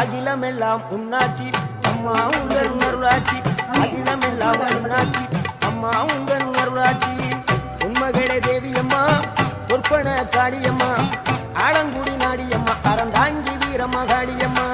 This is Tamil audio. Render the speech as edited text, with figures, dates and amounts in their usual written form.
அகிலமெல்லாம் உன்னாட்சி அம்மா உங்கள் அருளாட்சி அகிலமெல்லாம் உன்னாட்சி அம்மா உங்கள் அருளாட்சி உண்மகளே தேவியம்மா பொற்பன காளியம்மா ஆலங்குடி நாடியம்மா அறந்தாங்கி வீரம்மா காளியம்மா